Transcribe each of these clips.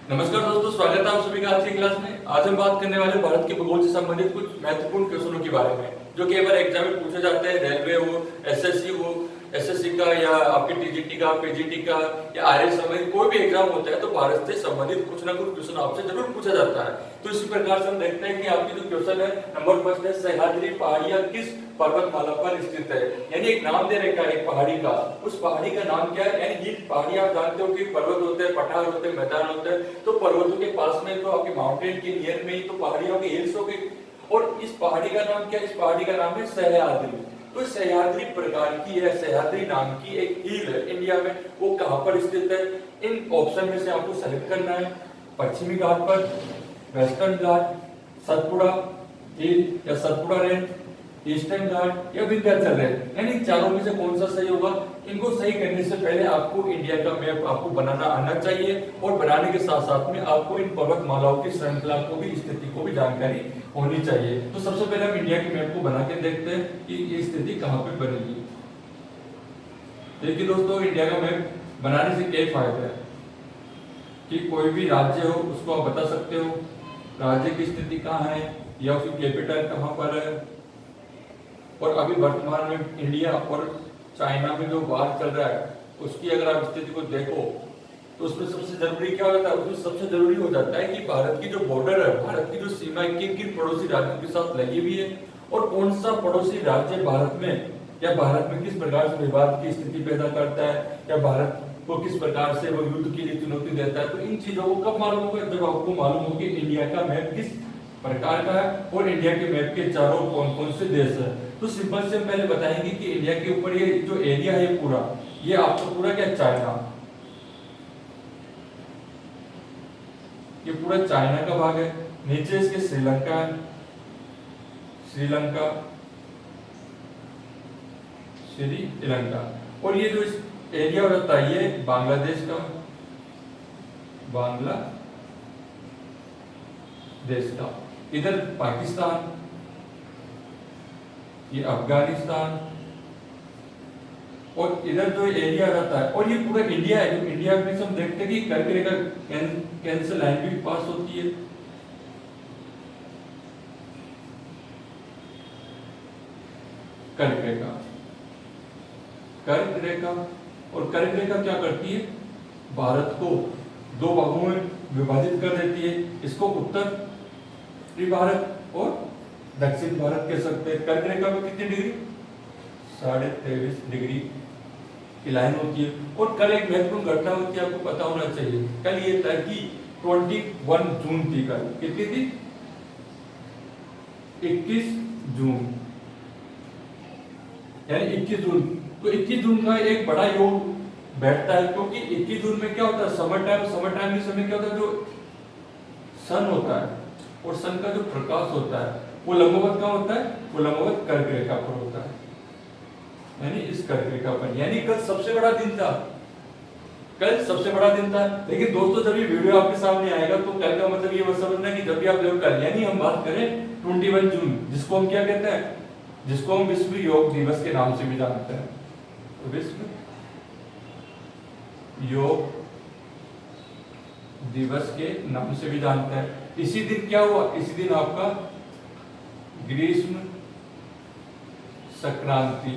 नमस्कार दोस्तों, स्वागत है आप सभी का आज की क्लास में। आज हम बात करने वाले भारत के भूगोल से संबंधित कुछ महत्वपूर्ण क्वेश्चनों के बारे में जो कई बार एग्जाम में पूछे जाते हैं। रेलवे हो, एसएससी हो, एसएससी का या आपके टीजीटी का, पीजीटी का या आईएएस संबंधित कोई भी एग्जाम होता है तो भारत से संबंधित कुछ ना कुछ क्वेश्चन आपसे जरूर पूछा जाता है। तो इसी प्रकार से हम देखते हैं कि आपकी जो क्वेश्चन है नंबर फर्स्ट है, सह्याद्री पहाड़ियां किस पर्वतमाला पर स्थित है। यानी एक नाम दे रखा है एक पहाड़ी का, उस पहाड़ी का नाम क्या है। यानी ये पहाड़ी आप जानते हो कि पर्वत होते हैं, पठार होते हैं, मैदान होते हैं, तो पर्वतों के पास में तो आपके माउंटेन के नियर में ही तो पहाड़ियों के हिल्स हो गई। और इस पहाड़ी का नाम क्या है? इस पहाड़ी का नाम है सह्याद्री। तो सह्याद्री प्रकार की है, सह्याद्री नाम की एक हिल है इंडिया में। वो कहां पर स्थित है? इन ऑप्शन में से आपको सेलेक्ट करना है। पश्चिमी घाट पर, वेस्टर्न घाट, सतपुड़ा हिल या सतपुड़ा रेंज, ईस्टर्न घाट या विंध्याचल रेंज। यानी चारों में से कौन सा सही होगा? इनको सही करने से पहले आपको इंडिया का मैप आपको बनाना आना चाहिए और बनाने के साथ साथ में आपको इन पर्वतमालाओं की श्रृंखला को भी, स्थिति को भी जानकारी होनी चाहिए। तो सबसे पहले हम इंडिया के मैप को बना के देखते हैं कि ये स्थिति कहां पे बनेगी। देखिए दोस्तों, इंडिया का मैप बनाने से क्या फायदा है कि कोई भी राज्य हो उसको आप बता सकते हो राज्य की स्थिति कहाँ है या उसकी कैपिटल कहाँ पर है। और अभी वर्तमान में इंडिया और चाइना में जो वार चल रहा है उसकी अगर आप स्थिति को देखो तो उसमें सबसे जरूरी क्या हो जाता है? उसमें सबसे जरूरी हो जाता है कि भारत की जो बॉर्डर है, भारत की जो सीमा है, किन किन पड़ोसी राज्यों के साथ लगी हुई है और कौन सा पड़ोसी राज्य भारत में या भारत में किस प्रकार से विवाद की स्थिति पैदा करता है या भारत को किस प्रकार से वो युद्ध के लिए चुनौती देता है। तो इन चीजों को कब मालूम होगा? जब आपको मालूम हो कि इंडिया का मैप किस प्रकार का है और इंडिया के मैप के चारों कौन कौन से देश है। तो सिंपल से हम पहले बताएंगे कि इंडिया के ऊपर ये जो एरिया है पूरा, ये आपको पूरा क्या चाइना, ये पूरा चाइना का भाग है। नीचे इसके श्रीलंका है, श्रीलंका, श्रीलंका। और ये जो एरिया रहता है ये बांग्लादेश का, बांग्लादेश का। इधर पाकिस्तान, ये अफगानिस्तान और इधर जो एरिया रहता है और ये पूरा इंडिया है। जो इंडिया में हम देखते हैं कि कर्क रेखा कैंसर लाइन भी पास होती है। कर्क रेखा, कर्क रेखा। और कर्क रेखा क्या करती है? भारत को दो भागों में विभाजित कर देती है। इसको उत्तरी भारत और दक्षिण भारत कह सकते हैं। कर्क रेखा में कितनी डिग्री? 23.5 डिग्री की लाइन होती है। और कल एक महत्वपूर्ण घटना होती है, आपको पता होना चाहिए। कल ये था कि 21 जून थी। कल कितनी थी? 21 जून, यानी 21 जून। तो 21 जून का एक बड़ा योग बैठता है क्योंकि 21 जून में क्या होता है? Summer time. समर टाइम के समय क्या होता है? जो सन होता है और सन का जो प्रकाश होता है वो लंबवत कहाँ होता है? वो लंबवत कर्क रेखा पर होता है, यानी इस कर्क रेखा पर। यानी कल सबसे बड़ा दिन था, कल सबसे बड़ा दिन था। लेकिन दोस्तों जब ये वीडियो आपके सामने आएगा तो कल का मतलब ये मत समझना कि जब भी आप देखो कल, यानी हम बात करें 21 जून, जिसको हम क्या कहते हैं? जिसको हम विश्व योग दिवस के नाम से भी जानते हैं। तो विश्व योग दिवस के नाम से भी जानते हैं। इसी दिन क्या हुआ? इसी दिन आपका ग्रीष्म संक्रांति,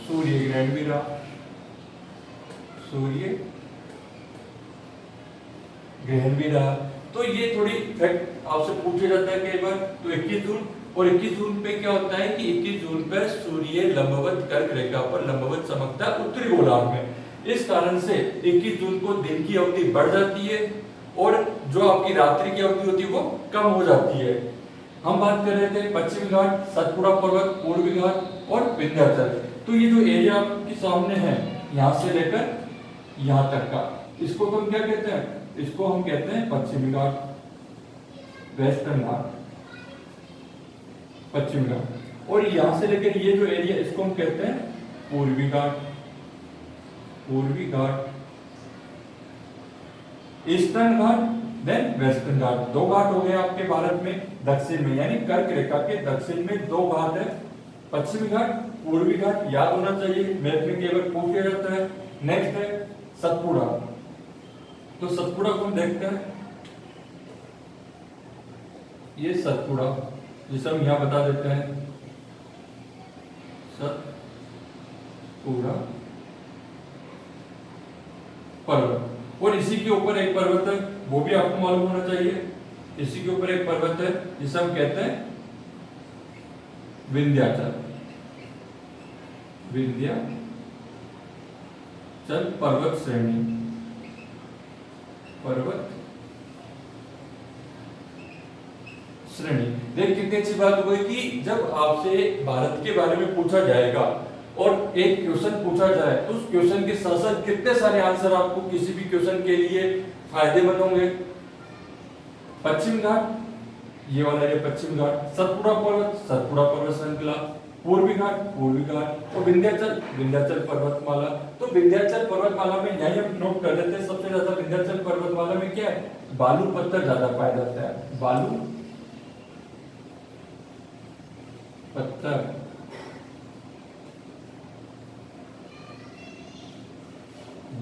सूर्य ग्रहण भी रहा, सूर्य ग्रहण भी रहा। तो ये थोड़ी फैक्ट आपसे पूछा जाता है कई बार। तो 21 जून और 21 जून पे क्या होता है कि 21 जून पर सूर्य लंबवत कर्क रेखा पर लंबवत चमकता है उत्तरी गोलार्ध में। इस कारण से 21 जून को दिन की अवधि बढ़ जाती है और जो आपकी रात्रि की अवधि होती है वो कम हो जाती है। हम बात कर रहे थे पश्चिमी घाट, सतपुड़ा पर्वत, पूर्वी घाट और विंध्याचल। तो ये जो एरिया आपके सामने है यहाँ से लेकर यहाँ तक का, इसको तो हम क्या कहते हैं? इसको हम कहते हैं पश्चिमी घाट, वेस्टर्न घाट, पश्चिमी घाट। और यहाँ से लेकर ये जो एरिया इसको हम कहते हैं पूर्वी घाट, पूर्वी घाट, ईस्टर्न घाट, देन वेस्टर्न घाट। दो घाट हो गए आपके भारत में दक्षिण में, यानी कर्क रेखा के दक्षिण में दो घाट है, पश्चिमी घाट, पूर्वी घाट। याद होना चाहिए, मैथ में केवल पूछा जाता है। नेक्स्ट है सतपुड़ा। तो सतपुड़ा को हम देखते हैं, ये सतपुड़ा जिसे हम यहां बता देते हैं सतपुड़ा पर्वत। और इसी के ऊपर एक पर्वत है, वो भी आपको मालूम होना चाहिए। इसी के ऊपर एक पर्वत है जिसे हम कहते हैं विंध्याचल। विंध्याचल पर्वत श्रेणी, पर्वत श्रेणी। देख कितनी अच्छी बात हुई कि जब आपसे भारत के बारे में पूछा जाएगा और एक क्वेश्चन पूछा जाए तो उस क्वेश्चन के साथ साथ कितने सारे आंसर आपको किसी भी क्वेश्चन के लिए फायदेमंद होंगे। पश्चिम घाट, ये वाला ये पश्चिम घाट, सतपुड़ा पर्वत श्रृंखला, पूर्वी घाट, और विंध्याचल पर्वतमाला। तो विंध्याचल पर्वतमाला में यही हम नोट कर देते हैं, सबसे ज्यादा विंध्याचल पर्वतमाला में क्या है, बालू पत्थर ज्यादा पाया जाता है। बालू पत्थर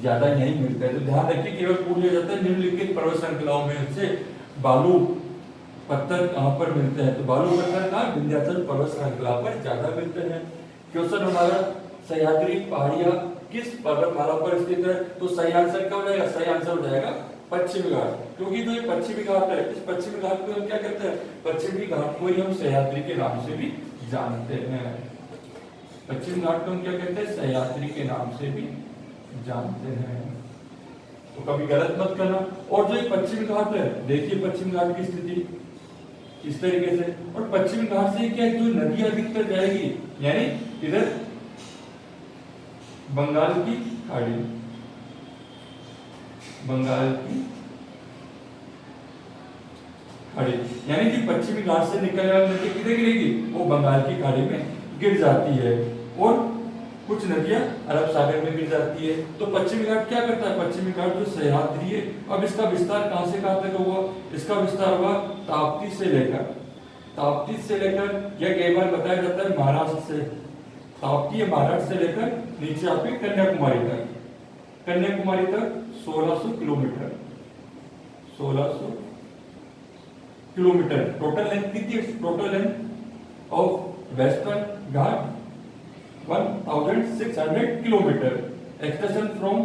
ज्यादा यही मिलता है। तो ध्यान रखिए, केवल पूछ लिया जाता है निम्नलिखित पर्वत श्रृंखलाओं में से बालू पत्थर कहां पर मिलते हैं। तो बालू पत्थर कहां, विंध्याचल पर्वत श्रृंखला पर ज्यादा मिलते हैं। क्वेश्चन हमारा, सह्याद्री पहाड़ियां किस पर्वतमाला पर स्थित है। तो सही आंसर क्या हो जाएगा, सही आंसर हो जाएगा पश्चिमी घाट। क्योंकि जो ये पश्चिमी घाट है, इस पश्चिमी घाट को हम क्या कहते हैं, पश्चिमी घाट को ही हम सह्याद्री के नाम से भी जानते हैं। पश्चिम घाट को हम क्या कहते हैं, सह्याद्री के नाम से भी जानते हैं। तो कभी गलत मत करना। और जो ये पश्चिमी घाट है, देखिए पश्चिमी घाट की स्थिति इस तरीके से, और पश्चिमी घाट से क्या जो नदी अधिकतर जाएगी, यानी इधर बंगाल की खाड़ी, यानी कि पश्चिमी घाट से निकलने वाली नदी किधर गिरेगी, वो बंगाल की खाड़ी में गिर जाती है। और कुछ नदियां अरब सागर में गिर जाती है। तो पश्चिमी घाट क्या करता है, पश्चिमी घाट जो सह्याद्री है, अब इसका विस्तार कहां से कहां तक हुआ, इसका विस्तार हुआ ताप्ती से लेकर, यह कई बार बताया जाता है महाराष्ट्र से, ताप्ती है महाराष्ट्र से लेकर नीचे आपके कन्याकुमारी तक 1600 किलोमीटर, 1600 किलोमीटर टोटल लेंथ कितनी है, total length of western Ghat 1600 kilometre, extension from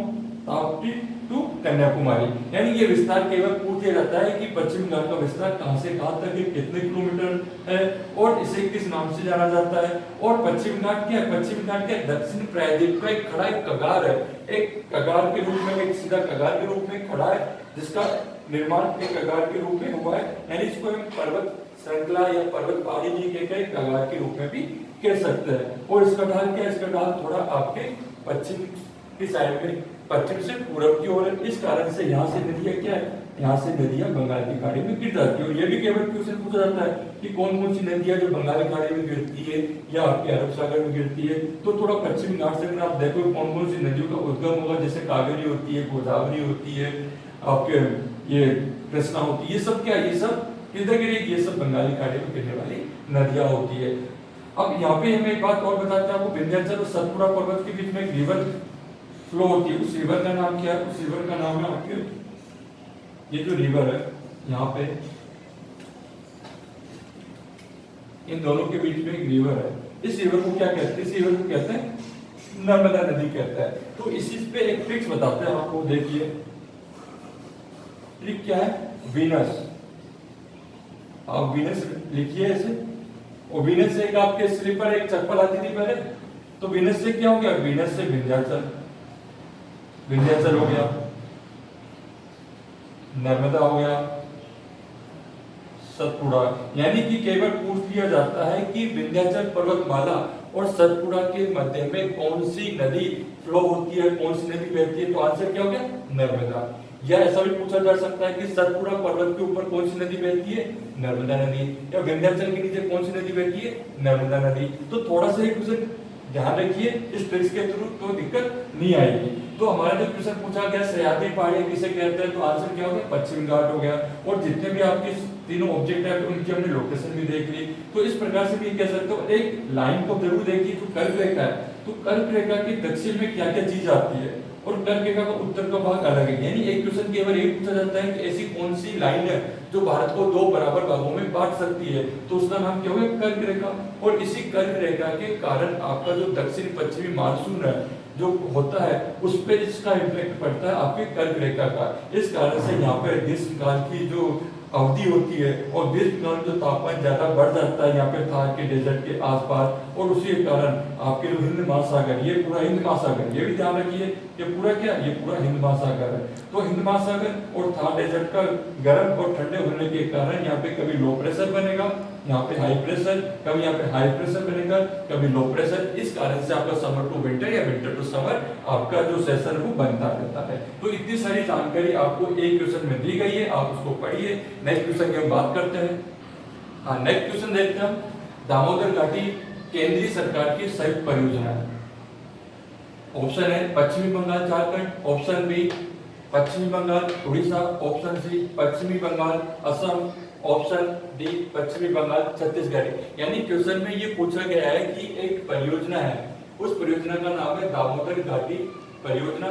Tapti to Kanyakumari. यानी ये विस्तार केवल पूछ लिया जाता है कि पश्चिम घाट का विस्तार कहां से कहां तक है, कितने किलोमीटर है और इसे किस नाम से जाना जाता है। और पश्चिम घाट क्या है, पश्चिम घाट के दक्षिण प्रायद्वीप का एक खड़ा एक कगार है, एक कगार के रूप में, एक सीधा कगार के रूप में खड़ा है, जिसका निर्माण एक कगार के रूप में हुआ है। यानी इसको हम पर्वत श्रृंखला या पर्वत पहाड़ी नहीं कहकर कगार के रूप में भी कह सकते हैं। और इसका ढाल क्या है, इसका ढाल थोड़ा आपके पश्चिम की साइड में, पश्चिम से पूरब की ओर है। इस कारण से यहाँ से नदियां क्या है, यहाँ से नदियां बंगाल की खाड़ी में गिर जाती है। और ये भी केवल क्वेश्चन पूछा जाता है कि कौन कौन सी नदियां जो बंगाल की खाड़ी में गिरती है या आपके अरब सागर में गिरती है। तो थोड़ा पश्चिमी घाट से अगर आप देखो कौन कौन सी नदियों का उद्गम होगा, जैसे कावेरी होती है, गोदावरी होती है, आपके ये कृष्णा होती है, ये सब क्या, ये सब किधर गिरेगी, ये सब बंगाली खाड़ी में गिरने वाली नदियां होती है। अब यहाँ पे हमें एक बात और बताते हैं आपको, विंध्याचल और सतपुड़ा पर्वत के बीच में एक रिवर फ्लो होती है। उस रिवर का नाम क्या है, उस रिवर का नाम है आपके, ये जो रिवर है यहाँ पे इन दोनों के बीच में एक रिवर है। इस रिवर को क्या कहते हैं, इस रिवर को कहते हैं नर्मदा नदी कहता है। तो इसी पे एक ट्रिक्स बताते हैं आपको, देखिए ट्रिक क्या है, वीनस, आप वीनस लिखिए ऐसे, और वीनस से एक आपके स्लीपर एक चप्पल आती थी पहले, तो वीनस से क्या हो गया, वीनस से विंध्याचल, विंध्याचल हो गया, नर्मदा हो गया, सतपुड़ा। यानी कि केवल पूछ लिया जाता है कि विंध्याचल पर्वतमाला और सतपुड़ा के मध्य में कौन सी नदी फ्लो होती है, कौन सी नदी बहती है, तो आंसर क्या हो गया, नर्मदा। या ऐसा भी पूछा जा सकता है कि सतपुड़ा पर्वत के ऊपर कौन सी नदी बहती है, नर्मदा नदी। या विंध्याचल के नीचे कौन सी नदी बहती है, नर्मदा नदी। तो थोड़ा सा एक ध्यान रखिए इस ट्रिक्स के थ्रू, तो दिक्कत नहीं आएगी। तो हमारा जो क्वेश्चन पूछा गया सह्याद्री पहाड़ी किसे कहते हैं, तो आंसर क्या हो गया, पश्चिम घाट हो गया। और जितने भी आपके तीनों ऑब्जेक्ट है उनकी हमने लोकेशन भी देख ली। तो इस प्रकार से भी कह सकते हो, एक लाइन को जरूर देखिए जो कर्क रेखा है, तो कर्क रेखा के दक्षिण में क्या क्या चीज आती है, और कर्क रेखा का उत्तर का भाग अलग है। यानी एक क्वेश्चन केवल ये पूछा जाता है कि ऐसी कौन सी लाइन है जो भारत को दो बराबर भागों में बांट सकती है, तो उसका नाम क्या होगा, कर्क रेखा। और इसी कर्क रेखा के कारण आपका जो दक्षिण पश्चिमी मानसून है जो होता है उस पर इसका इम्पैक्ट पड़ता है आपके कर्क रेखा का। इस कारण से यहाँ पे ग्रीष्मकाल की जो अवधि होती है और ग्रीष्मकाल में जो तापमान ज्यादा बढ़ जाता है यहाँ पे थार के डेजर्ट के आसपास, और उसी के कारण आपके जो हिंद महासागर, ये पूरा हिंद महासागर, ये भी ध्यान रखिए, ये पूरा क्या, ये पूरा हिंद महासागर है। तो हिंद महासागर और थार डेजर्ट का गर्म और ठंडे होने के कारण यहाँ पे कभी लो प्रेशर बनेगा, यहाँ पे हाई प्रेशर, कभी यहाँ पे हाई प्रेशर बनेगा, कभी लो प्रेशर। इस कारण से आपका समर टू विंटर या विंटर टू समर आपका जो सेशन है वो बनता रहता है। तो इतनी सारी जानकारी आपको एक क्वेश्चन में दी गई है, आप उसको पढ़िए। नेक्स्ट क्वेश्चन की हम बात करते हैं। हाँ, नेक्स्ट क्वेश्चन देखते हैं हम। दामोदर घाटी केंद्रीय सरकार की संयुक्त परियोजना है। ऑप्शन है पश्चिमी बंगाल झारखंड, ऑप्शन बी पश्चिमी बंगाल उड़ीसा, ऑप्शन सी पश्चिमी बंगाल असम, ऑप्शन डी पश्चिमी बंगाल छत्तीसगढ़। यानी क्वेश्चन में ये पूछा गया है कि एक परियोजना है, उस परियोजना का नाम है दामोदर घाटी परियोजना,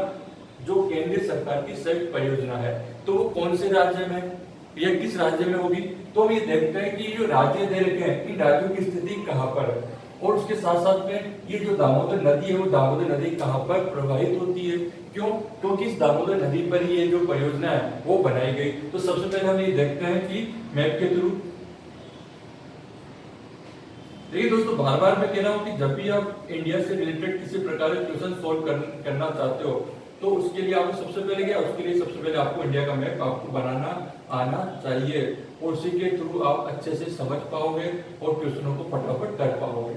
जो केंद्रीय सरकार की संयुक्त परियोजना है। तो वो कौन से राज्य में या किस राज्य में होगी, तो हम ये देखते हैं कि जो राज्य दे रखे हैं इन राज्यों की स्थिति कहाँ पर है, और उसके साथ साथ में ये जो दामोदर नदी है वो दामोदर नदी कहाँ पर प्रवाहित होती है, क्यों, क्योंकि इस दामोदर नदी पर ही ये जो परियोजना है वो बनाई गई। तो सबसे पहले हम ये देखते हैं कि मैप के थ्रू। देखिए दोस्तों, बार बार मैं कह रहा हूँ कि जब भी आप इंडिया से रिलेटेड किसी प्रकार के क्वेश्चन सोल्व करना चाहते हो तो उसके लिए आपको सबसे पहले क्या, उसके लिए सबसे पहले आपको इंडिया का मैप आपको बनाना आना चाहिए, और उसी के थ्रू आप अच्छे से समझ पाओगे और क्वेश्चनों को फटाफट कर पाओगे,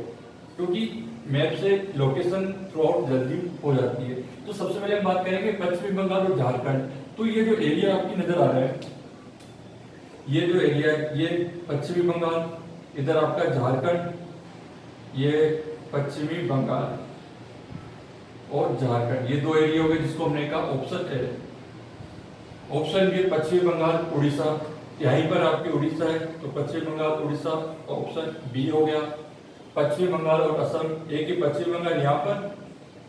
क्योंकि मैप से लोकेशन थ्रू आउट जल्दी हो जाती है। तो सबसे पहले हम बात करेंगे पश्चिमी बंगाल और झारखंड। तो ये जो एरिया आपकी नजर आ रहा है, ये जो एरिया है ये पश्चिमी बंगाल, इधर आपका झारखंड, ये पश्चिमी बंगाल और झारखंड, ये दो एरिया हो गए जिसको हमने कहा ऑप्शन ए। ऑप्शन बी पश्चिमी बंगाल उड़ीसा, यहीं पर आपकी उड़ीसा है तो पश्चिम बंगाल उड़ीसा ऑप्शन बी हो गया। पश्चिमी बंगाल और असम, एक ही पश्चिमी बंगाल यहाँ पर,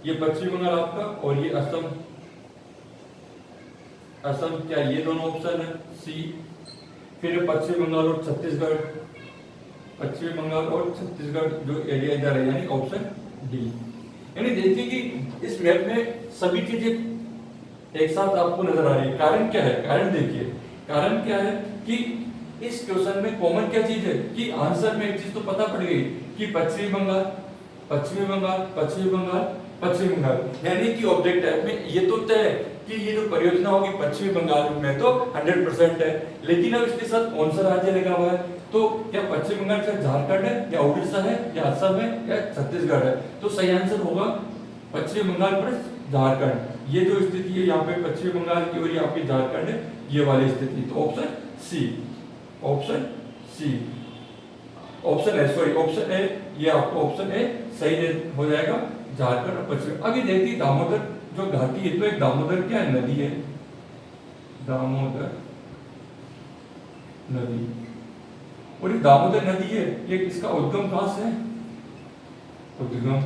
ये पश्चिमी बंगाल आपका और ये असम, असम क्या, ये दोनों ऑप्शन है सी। फिर पश्चिमी बंगाल और छत्तीसगढ़, पश्चिमी बंगाल और छत्तीसगढ़ जो एरिया इधर है यानी ऑप्शन डी। यानी देखिए कि इस मैप में सभी चीजें एक साथ आपको नजर आ रही है। कारण क्या है, कारण देखिए, कारण क्या है कि इस क्वेश्चन में कॉमन क्या चीज है कि आंसर में एक चीज तो पता पड़ गई कि पश्चिमी बंगाल, पश्चिमी बंगाल, पश्चिमी बंगाल, पश्चिमी बंगाल, यानी कि ऑब्जेक्ट टाइप में ये तो तय है कि ये जो परियोजना होगी पश्चिमी बंगाल में तो 100% है। लेकिन अब इसके साथ कौन सा राज्य लगा हुआ है, तो क्या पश्चिम बंगाल से झारखंड है या उड़ीसा है या असम है या छत्तीसगढ़ है, तो सही आंसर होगा पश्चिम बंगाल पर झारखंड। ये जो स्थिति है यहाँ पे पश्चिम बंगाल की और ये आपकी झारखंड है, ये वाली स्थिति, तो option C, option C, option A, sorry option A, ये आपको ऑप्शन ए सही हो जाएगा, झारखंड और पश्चिम। अभी देखिए दामोदर जो घाटी है तो एक दामोदर क्या है, नदी है, दामोदर नदी, और ये दामोदर नदी है ये इसका उद्गम कहां से है, उद्गम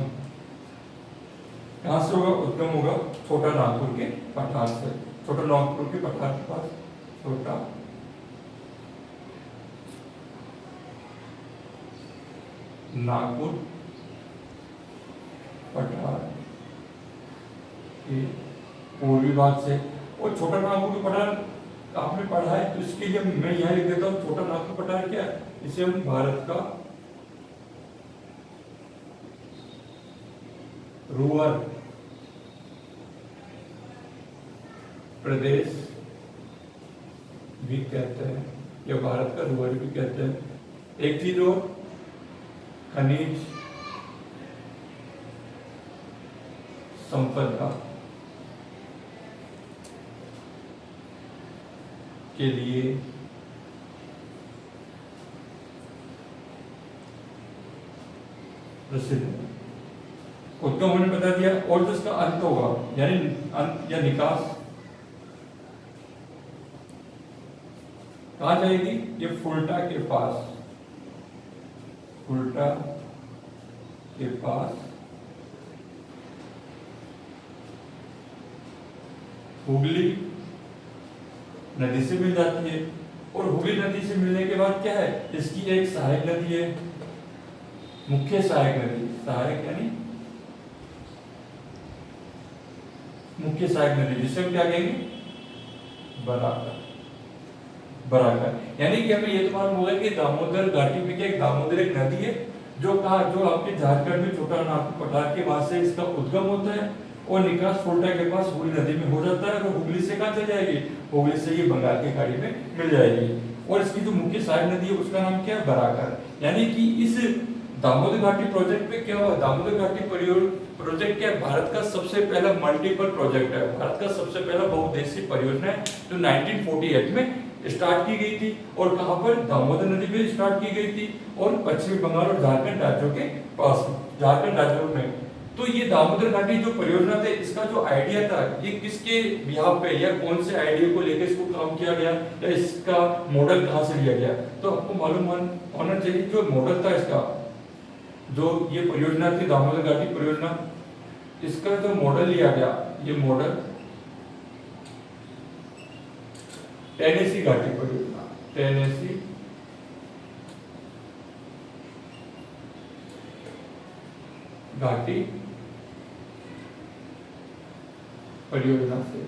कहां से होगा, उद्गम होगा छोटा नागपुर के पठार से, छोटा नागपुर के पठार के पास, छोटा नागपुर पठार के पूर्वी भाग से। और छोटा नागपुर के पठार आपने पढ़ा है तो इसके लिए मैं यहाँ लिख देता हूँ, छोटा नागपुर पठार क्या है, इसे हम भारत का रूअर प्रदेश भी कहते हैं या भारत का रूअर भी कहते हैं। एक चीज और, खनिज संपदा के लिए प्रसिद्ध है। उद्गम हमने बता दिया, और जिसका अंत होगा यानी अंत या निकास कहाँ जाएगी, ये फुल्टा के पास, फुल्टा के पास हुगली नदी से मिल जाती है। और हुगली नदी से मिलने के बाद क्या है, इसकी एक सहायक नदी है, मुख्य सहायक नदी, सहायक यानी मुख्य सहायक नदी, जिसे हम क्या कहेंगे, बराकर। बराकर यानी कि हमें ये तो मालूम होगा कि दामोदर घाटी में क्या, एक दामोदर एक नदी है जो कहा, जो आपके झारखंड में छोटा नागपुर पठार के वहां से इसका उद्गम होता है और निकास फुलटा के पास हुगली नदी में हो जाता है। और हुगली से कहाँ चल जाएगी, हुगली से ये बंगाल की खाड़ी में मिल जाएगी। और इसकी जो मुख्य सहायक नदी है उसका नाम क्या है, बराकर। यानी कि इस दामोदर घाटी प्रोजेक्ट पे क्या हुआ, दामोदर घाटी प्रोजेक्ट क्या है, भारत का सबसे पहला मल्टीपल प्रोजेक्ट है, भारत का सबसे पहला बहुउद्देशीय परियोजना है जो 1948 में स्टार्ट की गई थी। और कहां पर, दामोदर नदी पे स्टार्ट की गई थी और पश्चिमी बंगाल और झारखंड राज्यों के पास, झारखंड राज्यों में। तो ये दामोदर घाटी जो परियोजना थे, इसका जो आइडिया था, ये किसके बिहाफ पे या कौन से आइडिया को लेकर इसको काम किया गया या इसका मॉडल कहां से लिया गया, तो आपको मालूम होना चाहिए जो मॉडल था इसका, जो ये परियोजना थी दामोदर घाटी परियोजना, इसका जो मॉडल लिया गया, ये मॉडल टेनेसी घाटी परियोजना, टेनेसी घाटी परियोजना से।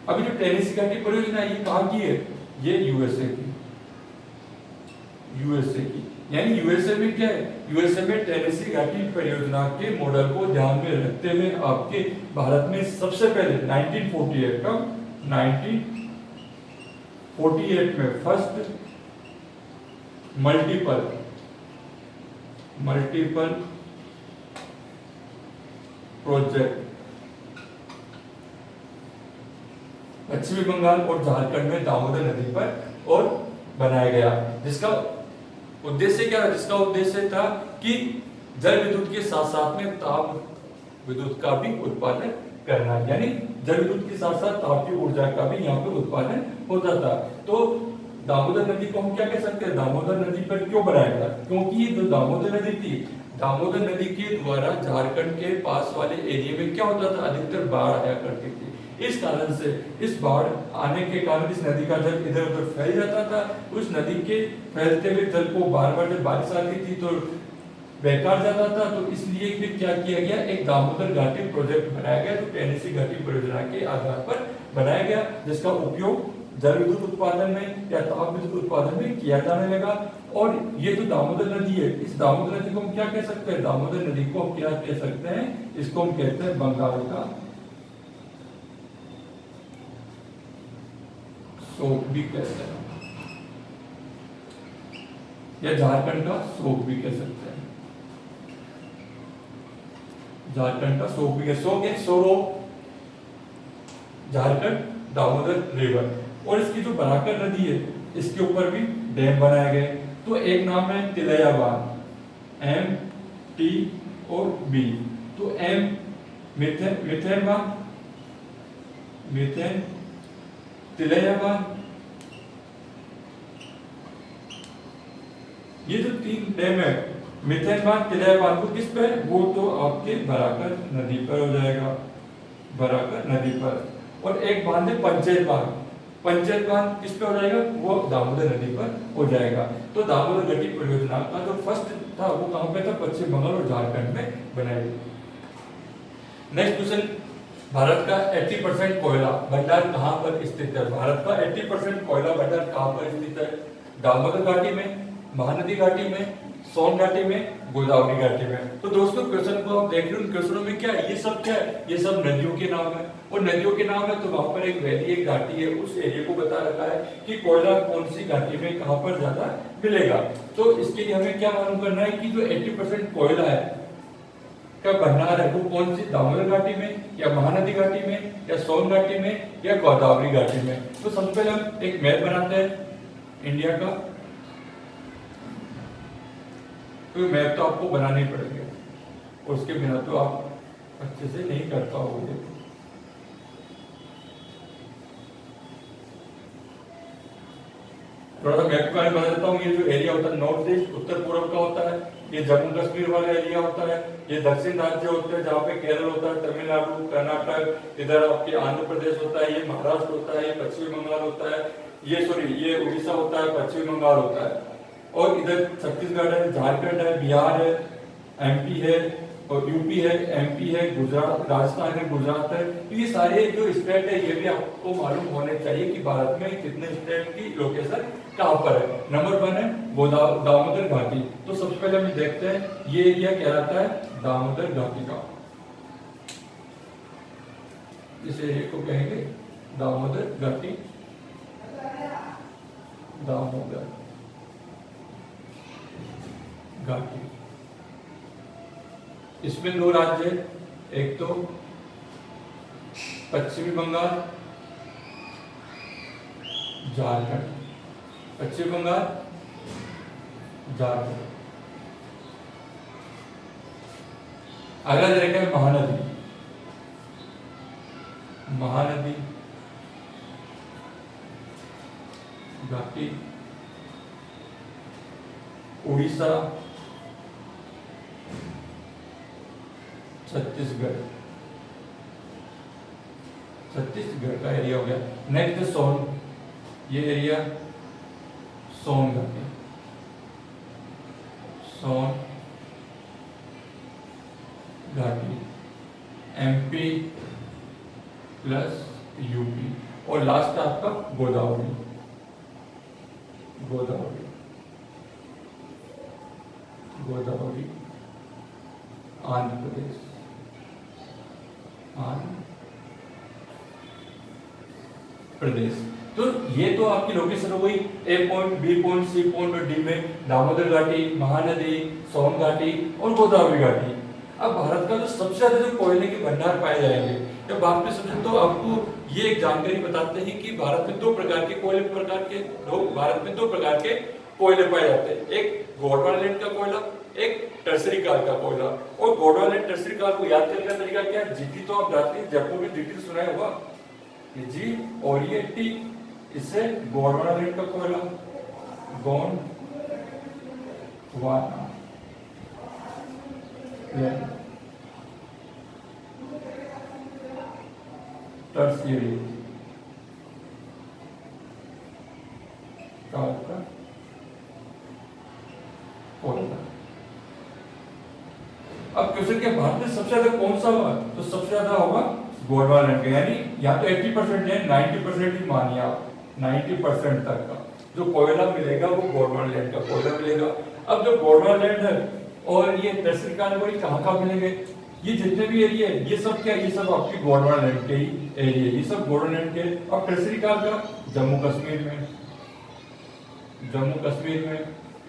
अभी जो टेनेसी घाटी परियोजना ये कहां की है, ये यूएसए की, यूएसए की। यानी यूएसए में क्या है, यूएसए में टेनेसी घाटी परियोजना के मॉडल को ध्यान में रखते हुए आपके भारत में सबसे पहले 1948 का 1948 में फर्स्ट मल्टीपल प्रोजेक्ट पश्चिमी बंगाल और झारखंड में दामोदर नदी पर और बनाया गया, जिसका उद्देश्य क्या है, जिसका उद्देश्य था कि जल विद्युत के साथ साथ में ताप विद्युत का भी उत्पादन करना, यानी जल विद्युत के साथ साथ तापीय ऊर्जा का भी यहाँ पर उत्पादन होता था। तो दामोदर नदी को हम क्या कह सकते हैं, दामोदर नदी पर क्यों बनाया गया, क्योंकि ये जो दामोदर नदी थी, दामोदर नदी के द्वारा झारखंड के पास वाले एरिया में क्या होता था, अधिकतर बाढ़ आया करती थी। इस कारण से, इस बाढ़ आने के कारण इस नदी का जल इधर उधर फैल जाता था। उस नदी के फैलते हुए जल को बार बार जब बारिश आती थी तो बेकार जाता था, तो इसलिए फिर क्या किया गया, एक दामोदर घाटी प्रोजेक्ट बनाया गया, जो टेनेसी घाटी परियोजना के आधार पर बनाया गया, जिसका उपयोग जल विद्युत उत्पादन में या ताप विद्युत उत्पादन में किया जाने लगा। और ये जो दामोदर नदी है, इस दामोदर नदी को हम क्या कह सकते हैं, दामोदर नदी को हम क्या कह सकते हैं, इसको हम कहते हैं बंगाल का शोक भी कहते हैं, या झारखंड का शोक भी कह सकते हैं, झारखंड का शोक भी, शोक है सोरो, झारखंड दामोदर रिवर। और इसकी जो बराकर नदी है, इसके ऊपर भी डैम बनाए गए। तो एक नाम है तिलैया बांध, MTOB। तो एम मिथेन बांध, मिथेन तिलैया बांध, ये जो तीन डैम है, मिथेन बांध, तिलैया बांध, वो किस पे, वो तो आपके बराकर नदी पर हो जाएगा, बराकर नदी पर। और एक बांध है पंचायत बांध, पंचायत बांध किस पे हो जाएगा, वो दामोदर नदी पर हो जाएगा। तो दामोदर घाटी परियोजना का जो फर्स्ट था वो कहां पे था, पश्चिम बंगाल और झारखंड में बनाई गई। नेक्स्ट क्वेश्चन, भारत का 80% कोयला भंडार कहां पर स्थित है, भारत का 80% कोयला भंडार कहां पर स्थित है, दामोदर घाटी में, महानदी घाटी में, सोन घाटी में, गोदावरी घाटी में। तो दोस्तों क्वेश्चन को आप देख रहे हो, क्वेश्चनों में क्या है, ये सब क्या है, ये सब नदियों के नाम है। और नदियों के नाम है तो वहां पर एक वैली, एक घाटी है, उस एरिया को बता रखा है कि कोयला कौन सी घाटी में कहां पर ज्यादा मिलेगा। तो इसके लिए हमें क्या मालूम करना है कि जो 80% कोयला है का भंडार है वो कौन सी, दामोदर घाटी में या महानदी घाटी में या सोन घाटी में या गोदावरी घाटी में। तो सबसे पहले हम एक मैप बनाते हैं इंडिया का। तो मैप तो आपको बनाने ही पड़ेंगे, और उसके बिना तो आप अच्छे से नहीं कर पाओगे। थोड़ा सा मैप का बता देता हूँ। ये जो एरिया होता है नॉर्थ ईस्ट, उत्तर पूर्व का होता है, ये जम्मू कश्मीर वाला एरिया होता है, ये दक्षिण राज्य होते हैं जहाँ पे केरल होता है, तमिलनाडु, कर्नाटक, इधर आपके आंध्र प्रदेश होता है, ये महाराष्ट्र होता है, ये पश्चिमी बंगाल होता है, ये उड़ीसा होता है, पश्चिमी बंगाल होता है, और इधर छत्तीसगढ़ है, झारखंड है, बिहार है, एमपी है, और यूपी है, एमपी है, गुजरात, राजस्थान है, गुजरात है। तो ये सारे जो स्टेट है ये भी आपको मालूम होने चाहिए कि भारत में कितने स्टेट की लोकेशन कहाँ पर है। नंबर 1 है वो दामोदर घाटी। तो सबसे पहले हम देखते हैं ये एरिया कहलाता है दामोदर घाटी का। इस एरिया को कहेंगे दामोदर घाटी, दामोदर घाटी। इसमें 2 राज्य है, एक तो पश्चिमी बंगाल, झारखंड, पश्चिम बंगाल, झारखंड। अगला देखा है महानदी, महानदी घाटी, उड़ीसा, छत्तीसगढ़, छत्तीसगढ़ का एरिया हो गया। नेक्स्ट सोन, ये एरिया सोन घाटी, सोन घाटी, एमपी प्लस यूपी, और लास्ट आपका गोदावरी, गोदावरी, गोदावरी, आंध्र प्रदेश, आंध्र प्रदेश। तो ये तो आपकी लोकेशन हो गई A point, B point, C point और डी में दामोदर घाटी, महानदी, सोन घाटी और गोदावरी घाटी। अब भारत का जो सबसे ज्यादा जो कोयले के भंडार पाए जाएंगे, जब बात में समझे तो आपको ये एक जानकारी बताते हैं कि भारत में 2 प्रकार के कोयले भारत में 2 प्रकार के कोयले पाए जाते हैं। एक गोंडवाना का कोयला, एक टर्सरी काल का कोयला। और गोंडवाना टर्सरी काल को याद करने का तरीका क्या है? जीटी तो आप जानते हैं, जयपुर में जीटी सुना होगा, ये जी और ये टी, इससे गोंडवाना का कोयला, गोंडवाना टर्सरी काल का कोयला। अब क्वेश्चन क्या, भारत में सबसे ज्यादा कौन सा होगा? तो सबसे ज्यादा होगा गोंडवाना का, यानी या तो 80% है, 90% ही मानिए आप, 90% तक का जो कोयला मिलेगा वो गोंडवाना का कोयला मिलेगा। अब जो गोंडवाना है और ये टर्सरी काल में कहाँ मिलेंगे? ये जितने भी एरिया है ये सब क्या, ये सब आपकी गोंडवाना के ही एरिया, ये सब गोंडवाना के। और टर्सरी काल का जम्मू कश्मीर में, जम्मू कश्मीर में,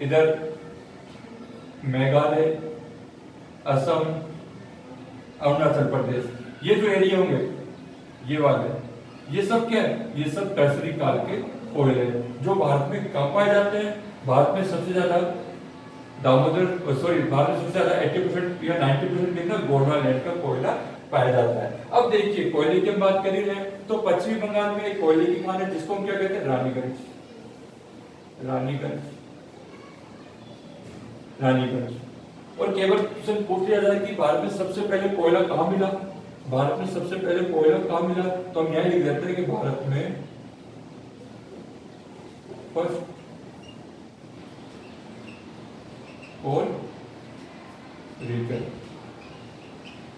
इधर मेघालय, असम, अरुणाचल प्रदेश, ये जो एरिया होंगे ये वाले, ये सब क्या है? ये सब टर्सरी काल के कोयले हैं जो भारत में कहाँ पाए जाते हैं? भारत में सबसे ज्यादा भारत में सबसे ज्यादा 80% या 90% कितना गोंडवाना का कोयला पाया जाता है। अब देखिए कोयले की बात कर ही रहे हैं तो पश्चिमी बंगाल में एक कोयले की खान है जिसको हम क्या कहते हैं? रानीगंज, रानीगंज, रानीगंज। और केवल क्वेश्चन पूछ लिया जाए कि भारत में सबसे पहले कोयला कहाँ मिला? भारत में सबसे पहले कोयला कहाँ मिला? तो हम यह लिख देते हैं कि भारत में फर्स्ट कोल रीजन,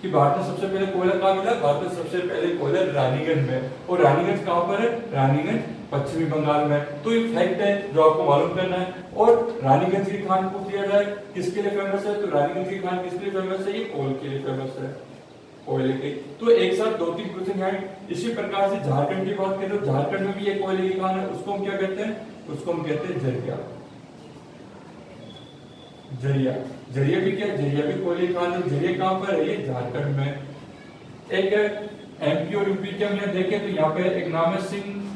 कि भारत में सबसे पहले कोयला कहाँ मिला? भारत में सबसे पहले कोयला रानीगंज में। और रानीगंज कहाँ पर है? रानीगंज पश्चिमी बंगाल में। तो ये फैक्ट है जो आपको मालूम करना है। और रानीगंज की खान पूछ लिया जाए किसके लिए फेमस है? तो रानीगंज की खान किसके लिए फेमस है? ये कोल के लिए फेमस है, कोयले के। तो एक साथ 2-3 क्वेश्चन है। इसी प्रकार से झारखंड की बात करें तो झारखंड में भी एक कोयले की खान है, उसको हम क्या कहते हैं? उसको हम कहते हैं जरिया, जरिया। जरिया भी क्या? जरिया भी कोयले की खान है। जरिया कहाँ पर है? ये झारखंड में। एक एमपी और यूपी के हम यहाँ देखें तो यहाँ पे एक नाम है सिंगरैली,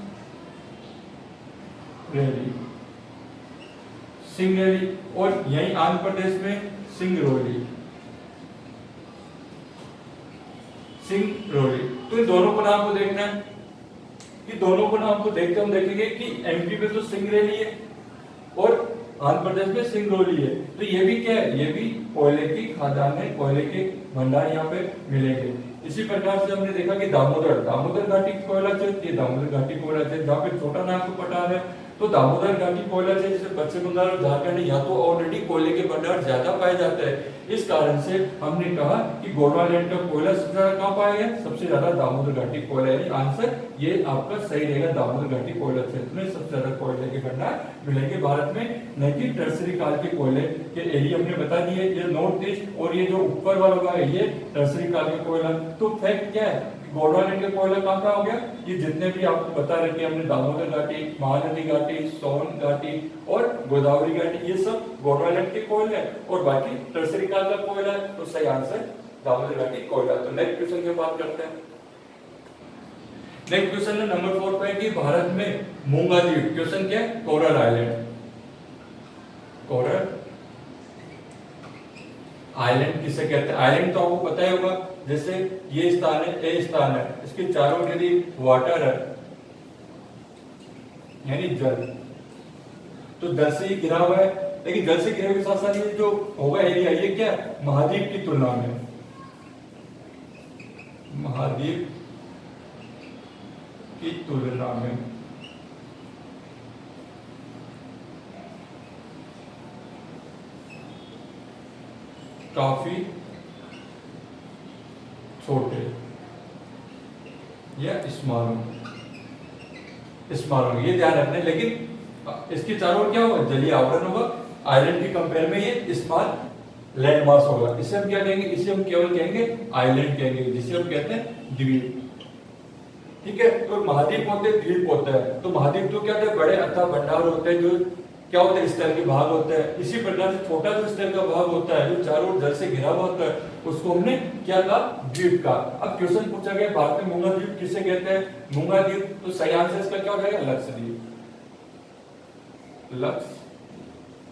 सिंगरैली। और यही आंध्र प्रदेश में सिंगरौली, सिंगरौली। तो इन दोनों को नाम को देखना है कि दोनों को नाम को देखते हम देखेंगे कि एमपी में तो सिंगरैली है और आंध्र प्रदेश में सिंगरौली है। तो ये भी क्या है, ये भी कोयले की खदान है, कोयले के भंडार यहाँ पे मिलेंगे। इसी प्रकार से हमने देखा कि दामोदर घाटी कोयला क्षेत्र, ये दामोदर घाटी कोयला क्षेत्र जहाँ पे छोटा नागपुर पठार है। तो दामोदर घाटी कोयला क्षेत्र जैसे पश्चिम बंगाल और झारखंड यहाँ तो ऑलरेडी कोयले के भंडार ज्यादा पाए जाते हैं। इस कारण से हमने कहा कि गोंडवाना का कोयला सबसे ज्यादा कहाँ पाया गया, सबसे ज्यादा दामोदर घाटी कोयला, यानी आंसर ये आपका सही रहेगा, दामोदर घाटी कोयला क्षेत्र में सबसे ज्यादा कोयले के भंडार मिलेंगे भारत में। न कि टर्सरी काल के कोयले के एरिया हमने बता दिए, ये नॉर्थ ईस्ट और ये जो ऊपर वाला है ये टर्सरी काल का कोयला। तो फैक्ट क्या है, गोंडवाना का कोयला कहाँ हो गया, ये जितने भी आपको बता रखे हमने, दामोदर घाटी, महानदी घाटी, सोन घाटी और गोदावरी घाटी, ये सब गोंडवाना के कोयले हैं और बाकी टर्सरी काल का कोयला है। तो सही आंसर दामोदर घाटी कोयला। तो नेक्स्ट क्वेश्चन की बात करते हैं। नेक्स्ट क्वेश्चन है नंबर 4 पे कि भारत में मूंगा द्वीप, क्वेश्चन क्या है, कोरल आइलैंड, कोरल आइलैंड किसे कहते हैं। आइलैंड तो आपको पता ही होगा, जैसे ये स्थान है, ए स्थान है, इसके चारों यदि वाटर है यानी जल, तो जल से ही घिरा हुआ है। लेकिन जल से घिरे के साथ साथ ये जो होगा एरिया, ये क्या महाद्वीप की तुलना में, महाद्वीप की तुलना में काफी छोटे या स्मारक, ये ध्यान रखना है। लेकिन इसके चारों ओर क्या होगा, जलीय आवरण होगा। आइलैंड के कंपेयर में ये स्मॉल लैंडमास होगा। इसे हम क्या कहेंगे, इसे हम केवल कहेंगे आइलैंड कहेंगे, जिसे हम कहते हैं द्वीप। ठीक है, तो महाद्वीप होते हैं, द्वीप होता है। तो महाद्वीप तो क्या होता है, बड़े अथाह भंडार होते हैं, जो क्या होता है, स्थल के भाग होता है। इसी प्रकार से छोटा जो स्थल का भाग होता है, जो चारों ओर जल से घिरा हुआ होता है, उसको हमने क्या कहा, द्वीप का। अब क्वेश्चन पूछा गया भारत में मूंगा द्वीप किसे कहते हैं, मूंगा द्वीप, तो सही आंसर इसका क्या हो जाएगा, लक्षद्वीप, लक्षद्वीप।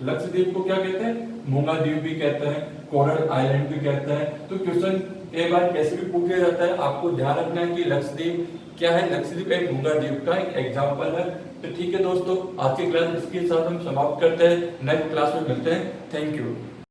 लक्षद्वीप को क्या कहते हैं, मूंगा द्वीप भी कहते हैं, कोरल आइलैंड भी कहते हैं। तो क्वेश्चन एक बार कैसे भी पूछा जाता है, आपको ध्यान रखना है कि लक्षद्वीप क्या है, लक्षद्वीप एक मूंगा द्वीप का एक एग्जाम्पल है। तो ठीक है दोस्तों, आज की क्लास इसके साथ हम समाप्त करते हैं, नेक्स्ट क्लास में मिलते हैं। Thank you.